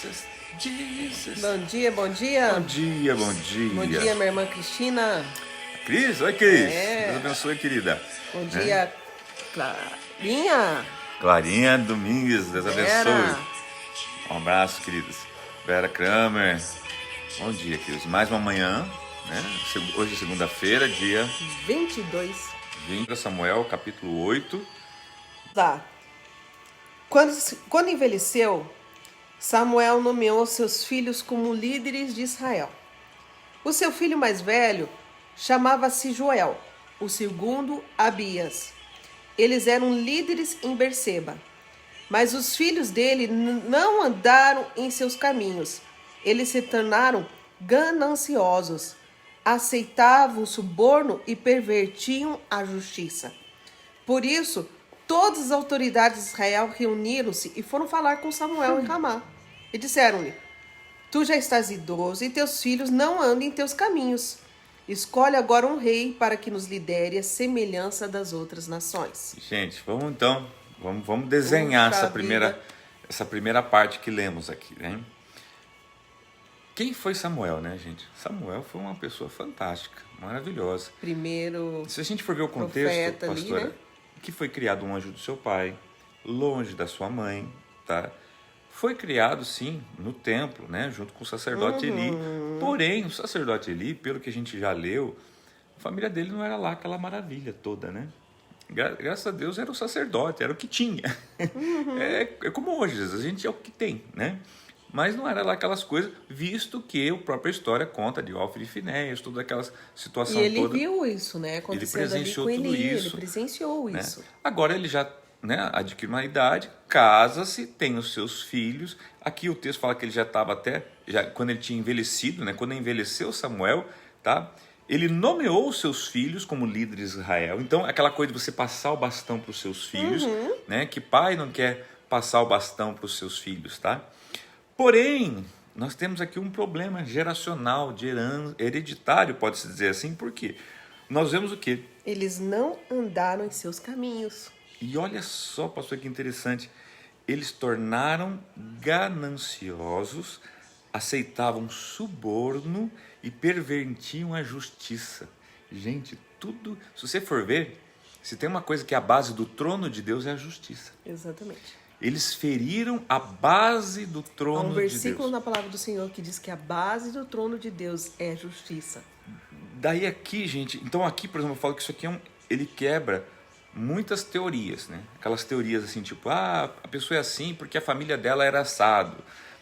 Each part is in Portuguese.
Jesus, Jesus. Bom dia, bom dia. Bom dia, bom dia. Bom dia, minha irmã Cristina. Cris, oi Cris. É. Deus abençoe, querida. Bom dia, Clarinha. Clarinha Domingues, Deus Vera. abençoe. Um abraço, queridos. Vera Kramer. Bom dia, queridos. Mais uma manhã, né? Hoje é segunda-feira, dia 22. 20 de Samuel, capítulo 8. Tá. Quando envelheceu, Samuel nomeou seus filhos como líderes de Israel. O seu filho mais velho chamava-se Joel, o segundo Abias. Eles eram líderes em Berseba. Mas os filhos dele não andaram em seus caminhos. Eles se tornaram gananciosos, aceitavam o suborno e pervertiam a justiça. Por isso, todas as autoridades de Israel reuniram-se e foram falar com Samuel em Ramá. E disseram-lhe: Tu já estás idoso e teus filhos não andam em teus caminhos. Escolhe agora um rei para que nos lidere a semelhança das outras nações. Gente, vamos desenhar Puxa essa primeira parte que lemos aqui, né? Quem foi Samuel, né, gente? Samuel foi uma pessoa fantástica, maravilhosa. Primeiro Se a gente for ver o contexto, profeta ali, pastora, né? que foi criado um anjo do seu pai, longe da sua mãe, tá? Foi criado, sim, no templo, né, junto com o sacerdote Eli. Porém, o sacerdote Eli, pelo que a gente já leu, a família dele não era lá aquela maravilha toda, né? Graças a Deus era o sacerdote, era o que tinha. É como hoje, a gente é o que tem, né? Mas não era lá aquelas coisas, visto que a própria história conta de Ofni e Finéias, toda aquela situação toda. E ele viu isso, né? Acontecendo ali presenciou com tudo Eli, isso, ele presenciou né? isso. Agora ele já, né, adquire uma idade, casa-se, tem os seus filhos. Aqui o texto fala que ele já estava quando ele tinha envelhecido, né, quando envelheceu Samuel, tá? Ele nomeou os seus filhos como líderes de Israel. Então, aquela coisa de você passar o bastão para os seus filhos, né? Que pai não quer passar o bastão para os seus filhos, tá? Porém, nós temos aqui um problema geracional, hereditário, pode-se dizer assim, por quê? Nós vemos o quê? Eles não andaram em seus caminhos. E olha só, pastor, que interessante. Eles tornaram gananciosos, aceitavam suborno e pervertiam a justiça. Gente, tudo, se você for ver, se tem uma coisa que é a base do trono de Deus é a justiça. Exatamente. Eles feriram a base do trono Há um de versículo Deus. na palavra do Senhor que diz que a base do trono de Deus é justiça. Daí aqui, gente, então aqui, por exemplo, eu falo que isso aqui ele quebra muitas teorias, né? Aquelas teorias assim, tipo, a pessoa é assim porque a família dela era assado,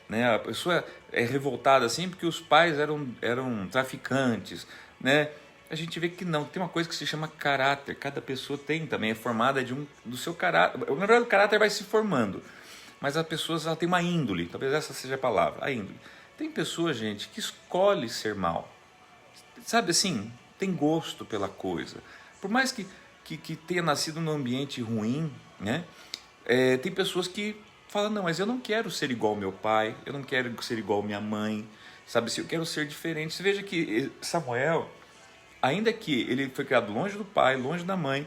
né? A pessoa é revoltada assim porque os pais eram traficantes, né? A gente vê que não, tem uma coisa que se chama caráter. Cada pessoa tem também, é formada do seu caráter. Na verdade, o caráter vai se formando, mas as pessoas ela tem uma índole, talvez essa seja a palavra, a índole. Tem pessoas, gente, que escolhe ser mal, sabe assim, tem gosto pela coisa. Por mais que tenha nascido num ambiente ruim, né? Tem pessoas que falam, não, mas eu não quero ser igual ao meu pai, eu não quero ser igual à minha mãe, sabe assim, eu quero ser diferente. Você veja que Samuel, ainda que ele foi criado longe do pai, longe da mãe,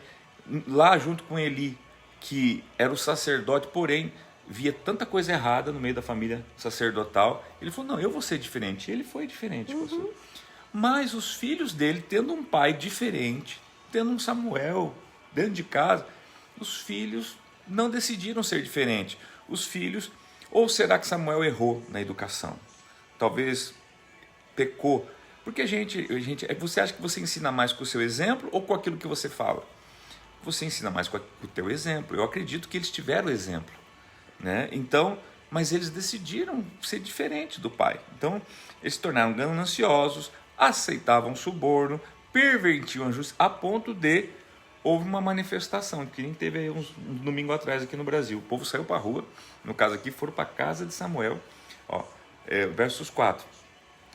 lá junto com Eli, que era o sacerdote, porém via tanta coisa errada no meio da família sacerdotal, ele falou, não, eu vou ser diferente. E ele foi diferente, pastor. Mas os filhos dele, tendo um pai diferente, tendo um Samuel dentro de casa, os filhos não decidiram ser diferentes. Os filhos, ou será que Samuel errou na educação? Talvez pecou. Porque, gente, você acha que você ensina mais com o seu exemplo ou com aquilo que você fala? Você ensina mais com o teu exemplo. Eu acredito que eles tiveram exemplo, né? Então, mas eles decidiram ser diferente do pai. Então, eles se tornaram gananciosos, aceitavam suborno, pervertiam a justiça, a ponto de houve uma manifestação que nem teve aí um domingo atrás aqui no Brasil. O povo saiu para a rua, no caso aqui, foram para a casa de Samuel. Versos 4.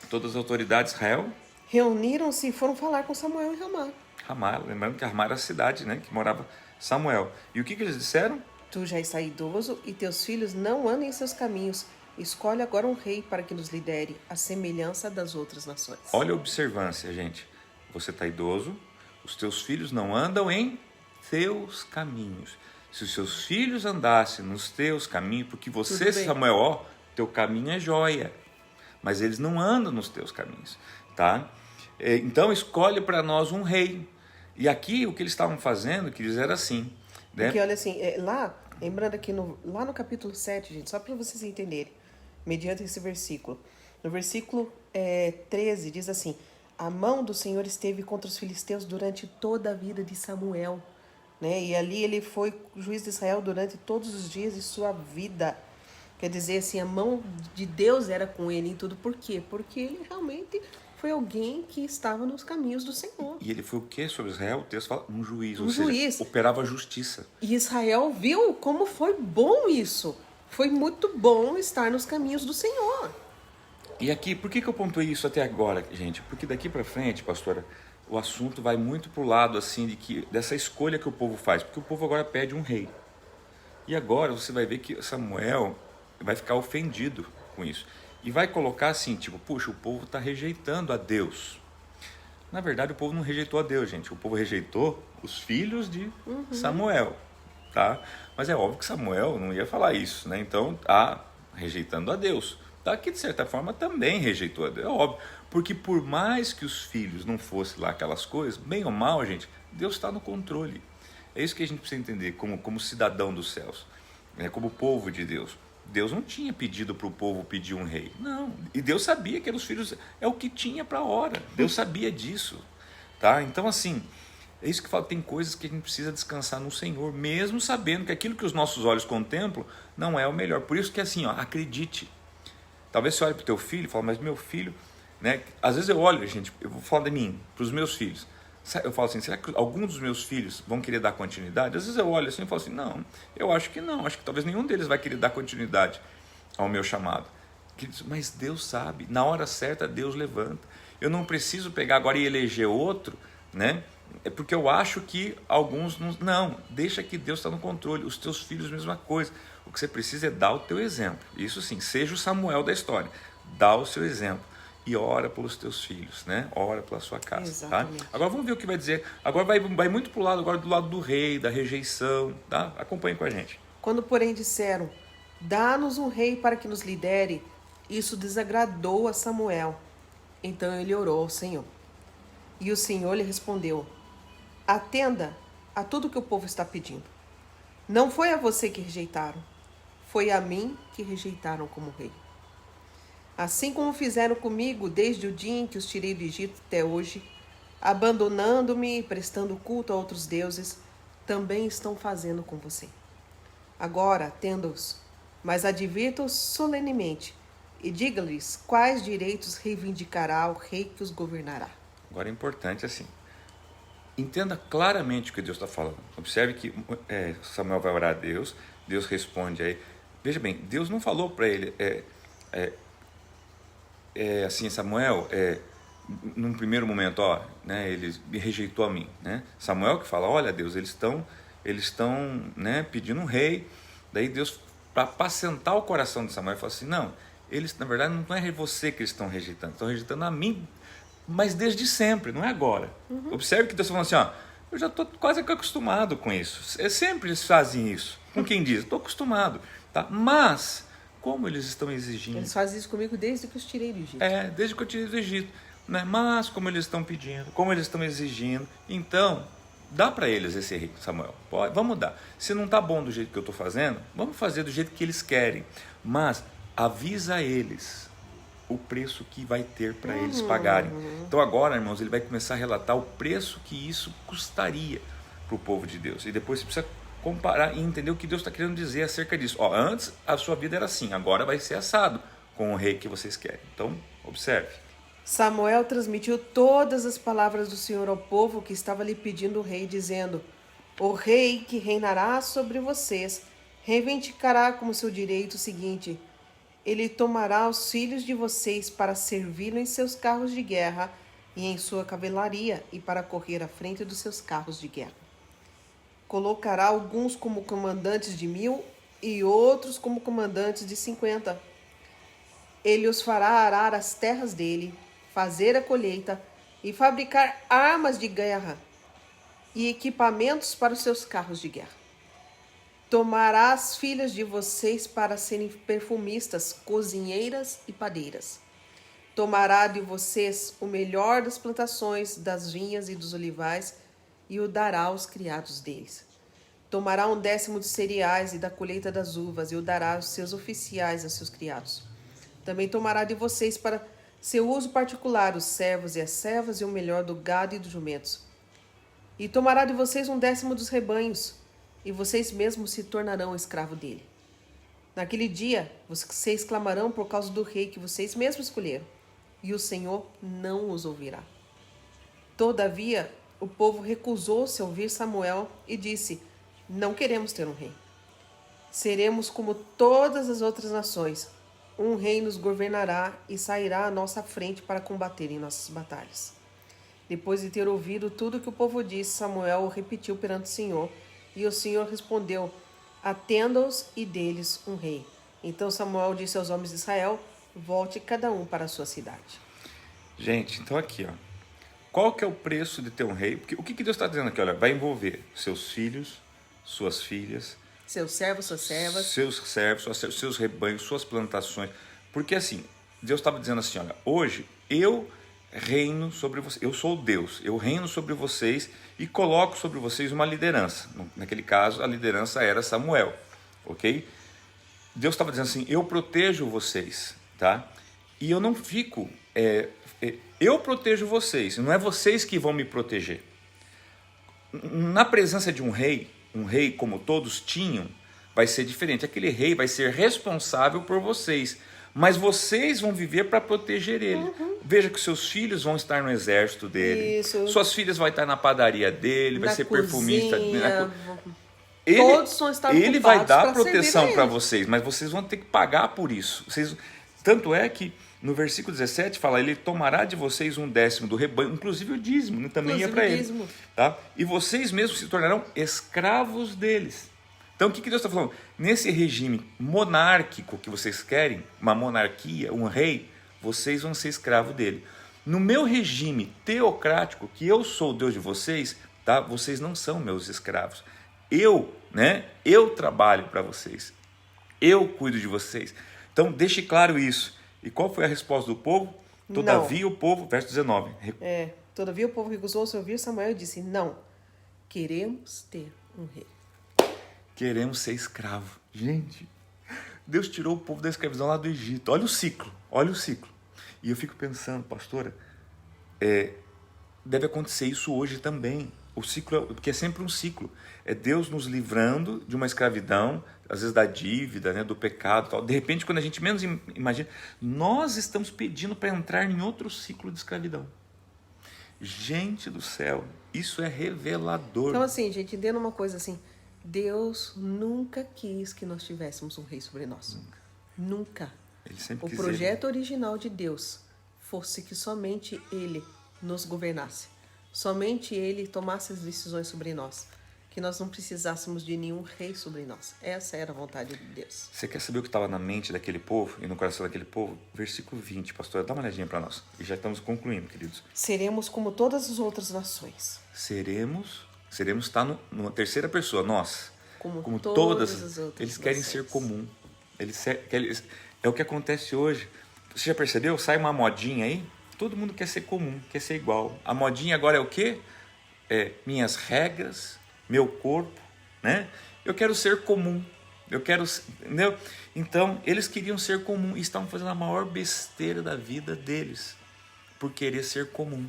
Todas as autoridades de Israel Reuniram-se e foram falar com Samuel em Ramá. Ramá, lembrando que Ramá era a cidade, né, que morava Samuel. E o que eles disseram? Tu já estás idoso e teus filhos não andam em seus caminhos. Escolhe agora um rei para que nos lidere, a semelhança das outras nações. Olha a observância, gente. Você está idoso, os teus filhos não andam em teus caminhos. Se os seus filhos andassem nos teus caminhos, porque você, Samuel, teu caminho é joia, mas eles não andam nos teus caminhos, tá? Então escolhe para nós um rei. E aqui o que eles estavam fazendo, que eles era assim, né? Porque olha assim, lá, lembrando aqui, lá no capítulo 7, gente, só para vocês entenderem, mediante esse versículo. No versículo 13 diz assim: a mão do Senhor esteve contra os filisteus durante toda a vida de Samuel, né? E ali ele foi juiz de Israel durante todos os dias de sua vida. Quer dizer, assim, a mão de Deus era com ele em tudo. Por quê? Porque ele realmente foi alguém que estava nos caminhos do Senhor. E ele foi o quê sobre Israel? O texto fala um juiz, ou juiz. seja, operava a justiça. E Israel viu como foi bom isso. Foi muito bom estar nos caminhos do Senhor. E aqui, por que eu pontuei isso até agora, gente? Porque daqui para frente, pastora, o assunto vai muito pro lado assim dessa escolha que o povo faz, porque o povo agora pede um rei. E agora você vai ver que Samuel vai ficar ofendido com isso. E vai colocar assim, tipo, puxa, o povo está rejeitando a Deus. Na verdade, o povo não rejeitou a Deus, gente. O povo rejeitou os filhos de Samuel, tá? Mas é óbvio que Samuel não ia falar isso, né? Então, rejeitando a Deus. Tá? Que, de certa forma, também rejeitou a Deus. É óbvio. Porque por mais que os filhos não fossem lá aquelas coisas, bem ou mal, gente, Deus está no controle. É isso que a gente precisa entender como cidadão dos céus, né? Como povo de Deus. Deus não tinha pedido para o povo pedir um rei. Não. E Deus sabia que eram os filhos, é o que tinha para a hora. Deus sabia disso. Tá? Então, assim, é isso que eu falo, tem coisas que a gente precisa descansar no Senhor, mesmo sabendo que aquilo que os nossos olhos contemplam não é o melhor. Por isso que assim, acredite. Talvez você olhe para o teu filho e fale, mas meu filho, né? Às vezes eu olho, gente, eu vou falar de mim, para os meus filhos. Eu falo assim, será que alguns dos meus filhos vão querer dar continuidade? Às vezes eu olho assim e falo assim, não, eu acho que não. Acho que talvez nenhum deles vai querer dar continuidade ao meu chamado. Mas Deus sabe, na hora certa Deus levanta. Eu não preciso pegar agora e eleger outro, né? É porque eu acho que alguns não. Deixa que Deus está no controle. Os teus filhos, mesma coisa. O que você precisa é dar o teu exemplo. Isso sim, seja o Samuel da história. Dá o seu exemplo. E ora pelos teus filhos, né? Ora pela sua casa, tá? Agora vamos ver o que vai dizer. Agora vai muito pro lado, agora do lado do rei, da rejeição, tá? Acompanhe com a gente. Quando, porém, disseram, dá-nos um rei para que nos lidere, isso desagradou a Samuel. Então ele orou ao Senhor. E o Senhor lhe respondeu, atenda a tudo que o povo está pedindo. Não foi a você que rejeitaram, foi a mim que rejeitaram como rei. Assim como fizeram comigo desde o dia em que os tirei do Egito até hoje, abandonando-me e prestando culto a outros deuses, também estão fazendo com você. Agora, atenda-os, mas advirta-os solenemente e diga-lhes quais direitos reivindicará o rei que os governará. Agora é importante assim, entenda claramente o que Deus está falando. Observe que Samuel vai orar a Deus, Deus responde aí. Veja bem, Deus não falou para ele, assim, Samuel, num primeiro momento, né, ele me rejeitou a mim, né? Samuel que fala, olha Deus, eles estão, né, pedindo um rei. Daí Deus, para apacentar o coração de Samuel, fala assim, não, eles, na verdade, não é você que eles estão rejeitando a mim, mas desde sempre, não é agora. Observe que Deus está falando assim, eu já estou quase acostumado com isso. Sempre eles fazem isso. Com quem diz? Estou acostumado. Tá? Mas, como eles estão exigindo? Eles fazem isso comigo desde que eu os tirei do Egito. Desde que eu tirei do Egito. Né? Mas, como eles estão pedindo, como eles estão exigindo, então, dá para eles esse rei, Samuel. Vamos dar. Se não está bom do jeito que eu estou fazendo, vamos fazer do jeito que eles querem. Mas, avisa eles o preço que vai ter para eles pagarem. Então agora, irmãos, ele vai começar a relatar o preço que isso custaria para o povo de Deus. E depois você precisa comparar e entender o que Deus está querendo dizer acerca disso. Antes a sua vida era assim, agora vai ser assado com o rei que vocês querem. Então, observe. Samuel transmitiu todas as palavras do Senhor ao povo que estava lhe pedindo o rei, dizendo, o rei que reinará sobre vocês reivindicará como seu direito o seguinte, ele tomará os filhos de vocês para servi-lo em seus carros de guerra e em sua cavalaria e para correr à frente dos seus carros de guerra. Colocará alguns como comandantes de 1000 e outros como comandantes de 50. Ele os fará arar as terras dele, fazer a colheita e fabricar armas de guerra e equipamentos para os seus carros de guerra. Tomará as filhas de vocês para serem perfumistas, cozinheiras e padeiras. Tomará de vocês o melhor das plantações, das vinhas e dos olivais, e o dará aos criados deles. Tomará 1/10 dos cereais e da colheita das uvas, e o dará aos seus oficiais, a seus criados. Também tomará de vocês para seu uso particular os servos e as servas, e o melhor do gado e dos jumentos. E tomará de vocês 1/10 dos rebanhos, e vocês mesmos se tornarão escravo dele. Naquele dia, vocês clamarão por causa do rei que vocês mesmos escolheram, e o Senhor não os ouvirá. Todavia, o povo recusou-se a ouvir Samuel e disse: não queremos ter um rei. Seremos como todas as outras nações. Um rei nos governará e sairá à nossa frente para combater em nossas batalhas. Depois de ter ouvido tudo que o povo disse, Samuel o repetiu perante o Senhor, e o Senhor respondeu: atenda-os e deles um rei. Então Samuel disse aos homens de Israel: volte cada um para a sua cidade. Gente, então aqui, ó. Qual que é o preço de ter um rei? Porque o que Deus está dizendo aqui? Olha, vai envolver seus filhos, suas filhas, seus servos, suas servas, seus rebanhos, suas plantações. Porque assim, Deus estava dizendo assim, olha, hoje eu reino sobre vocês, eu sou Deus, eu reino sobre vocês e coloco sobre vocês uma liderança. Naquele caso, a liderança era Samuel, ok? Deus estava dizendo assim, eu protejo vocês, tá? E eu não fico, eu protejo vocês, não é vocês que vão me proteger. Na presença de um rei como todos tinham, vai ser diferente. Aquele rei vai ser responsável por vocês, mas vocês vão viver para proteger ele. Uhum. Veja que seus filhos vão estar no exército dele, suas filhas vão estar na padaria dele, vai ser perfumista. Todos vão estar ele vai dar proteção para vocês, mas vocês vão ter que pagar por isso. Tanto é que no versículo 17 fala, ele tomará de vocês 1/10 do rebanho, inclusive o dízimo, né? Também é para ele. Tá? E vocês mesmos se tornarão escravos deles. Então o que Deus está falando? Nesse regime monárquico que vocês querem, uma monarquia, um rei, vocês vão ser escravos dele. No meu regime teocrático, que eu sou o Deus de vocês, tá? Vocês não são meus escravos. Eu trabalho para vocês. Eu cuido de vocês. Então deixe claro isso. E qual foi a resposta do povo? Todavia o povo, verso 19. Todavia o povo recusou-se a ouvir Samuel e disse: não, queremos ter um rei. Queremos ser escravo. Gente, Deus tirou o povo da escravidão lá do Egito. Olha o ciclo. E eu fico pensando, pastora, deve acontecer isso hoje também. O ciclo, porque é sempre um ciclo. É Deus nos livrando de uma escravidão, às vezes da dívida, né, do pecado, tal. De repente, quando a gente menos imagina, nós estamos pedindo para entrar em outro ciclo de escravidão. Gente do céu, isso é revelador. Então assim, gente, entenda uma coisa assim, Deus nunca quis que nós tivéssemos um rei sobre nós. Nunca. Ele sempre quis. O projeto original de Deus fosse que somente Ele nos governasse. Somente Ele tomasse as decisões sobre nós. Que nós não precisássemos de nenhum rei sobre nós. Essa era a vontade de Deus. Você quer saber o que estava na mente daquele povo e no coração daquele povo? Versículo 20, pastor, dá uma olhadinha para nós. E já estamos concluindo, queridos. Seremos como todas as outras nações. Seremos está numa terceira pessoa, nós. Como todas as outras eles querem nações. Ser comum. É o que acontece hoje. Você já percebeu? Sai uma modinha aí, todo mundo quer ser comum, quer ser igual. A modinha agora é o quê? Minhas regras, meu corpo, né? Eu quero ser comum. Entendeu? Então, eles queriam ser comum e estavam fazendo a maior besteira da vida deles, por querer ser comum,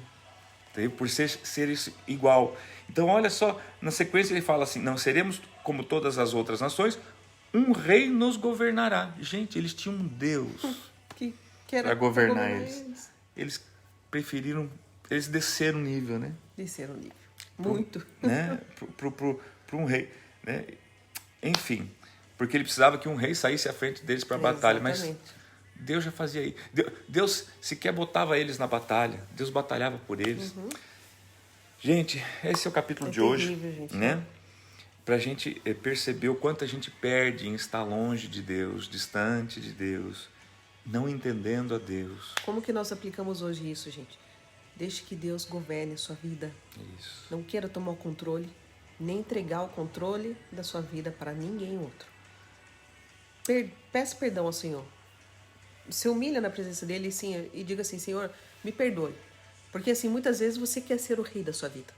entendeu? Por ser isso igual. Então, olha só, na sequência ele fala assim, não seremos como todas as outras nações, um rei nos governará. Gente, eles tinham um Deus para governar eles. Eles preferiram, eles desceram o nível, né? Desceram o nível. Muito. Né? Para um rei. Né? Enfim, porque ele precisava que um rei saísse à frente deles para a batalha. Mas Deus já fazia isso. Deus sequer botava eles na batalha. Deus batalhava por eles. Uhum. Gente, esse é o capítulo de hoje. Gente, né? Para a gente perceber o quanto a gente perde em estar longe de Deus, distante de Deus, não entendendo a Deus. Como que nós aplicamos hoje isso, gente? Deixe que Deus governe a sua vida. Isso. Não queira tomar o controle. nem entregar o controle da sua vida para ninguém outro. Peça perdão ao Senhor. Se humilha na presença dele sim, e diga assim: Senhor, me perdoe. Porque assim, muitas vezes você quer ser o rei da sua vida.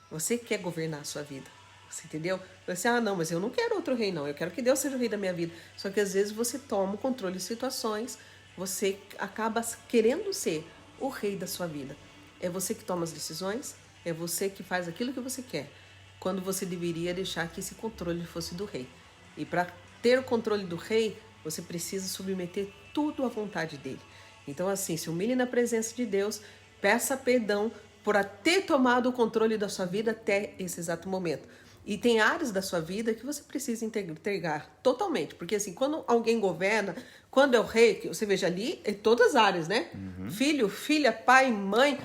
Você quer governar a sua vida. Você entendeu? Você, não, mas eu não quero outro rei, não. Eu quero que Deus seja o rei da minha vida. Só que às vezes você toma o controle de situações, você acaba querendo ser o rei da sua vida. É você que toma as decisões, é você que faz aquilo que você quer, quando você deveria deixar que esse controle fosse do rei. E para ter o controle do rei, você precisa submeter tudo à vontade dele. Então assim, se humilhe na presença de Deus, peça perdão por ter tomado o controle da sua vida até esse exato momento. E tem áreas da sua vida que você precisa entregar totalmente. Porque assim, quando alguém governa, quando é o rei, que você veja ali, é todas as áreas, né? Filho, filha, pai, mãe,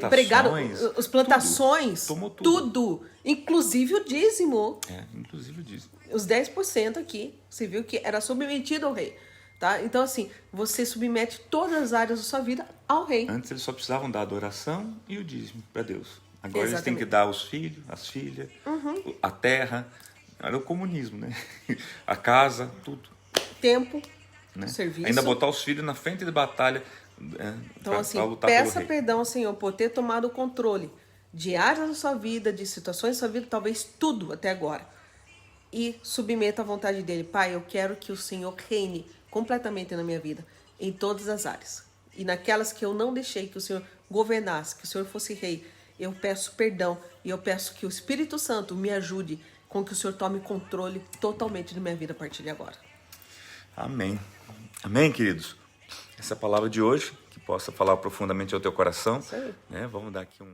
empregado, as plantações, tudo. Inclusive o dízimo. Inclusive o dízimo. Os 10% aqui, você viu que era submetido ao rei. Tá? Então assim, você submete todas as áreas da sua vida ao rei. Antes eles só precisavam da adoração e o dízimo para Deus. Agora eles têm que dar os filhos, as filhas, a terra. Era o comunismo, né? A casa, tudo. Tempo, né? serviço. Ainda botar os filhos na frente de batalha então, assim, peça perdão ao Senhor por ter tomado o controle de áreas da sua vida, de situações da sua vida, talvez tudo até agora. E submeta à vontade dele. Pai, eu quero que o Senhor reine completamente na minha vida, em todas as áreas. E naquelas que eu não deixei que o Senhor governasse, que o Senhor fosse rei, eu peço perdão e eu peço que o Espírito Santo me ajude com que o Senhor tome controle totalmente da minha vida a partir de agora. Amém. Amém, queridos? Essa é a palavra de hoje, que possa falar profundamente ao teu coração. Isso aí. Né? Vamos dar aqui um...